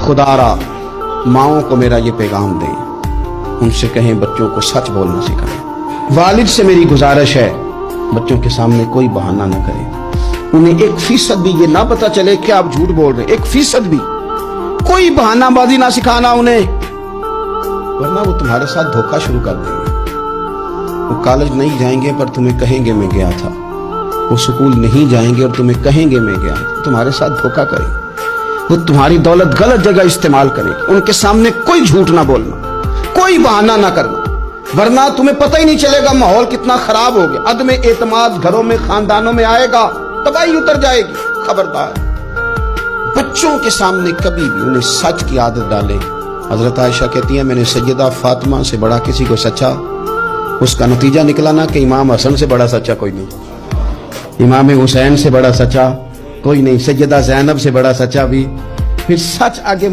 खुदारा माओं को मेरा ये पैगाम दें, उनसे कहें बच्चों को सच बोलना सिखाएं। वालिद से मेरी गुजारिश है, बच्चों के सामने कोई बहाना न करें। उन्हें 1% भी ये ना पता चले कि आप झूठ बोल रहे हैं, 1% भी कोई बहानाबाजी ना सिखाना उन्हें, वरना वो तुम्हारे साथ धोखा शुरू कर देंगे। वो कॉलेज नहीं जाएंगे पर तुम्हें कहेंगे मैं गया था, वो स्कूल नहीं जाएंगे और तुम्हें कहेंगे मैं गया था, तुम्हारे साथ धोखा करेंगे। वो तुम्हारी दौलत गलत जगह इस्तेमाल करेंगे। उनके सामने कोई झूठ ना बोलना, कोई बहाना ना करना, वरना तुम्हें पता ही नहीं चलेगा माहौल कितना खराब हो गया। अदम एतमाद घरों में, खानदानों में आएगा, तबाही उतर जाएगी। खबरदार, बच्चों के सामने कभी भी उन्हें सच की आदत डालें। हजरत आयशा कहती है, मैंने सैयदा फातिमा से बड़ा किसी को सच्चा, उसका नतीजा निकला ना कि इमाम हसन से बड़ा सच्चा कोई नहीं, इमाम हुसैन से बड़ा सच्चा कोई नहीं, सैयदा ज़ैनब से बड़ा सच्चा भी। फिर सच आगे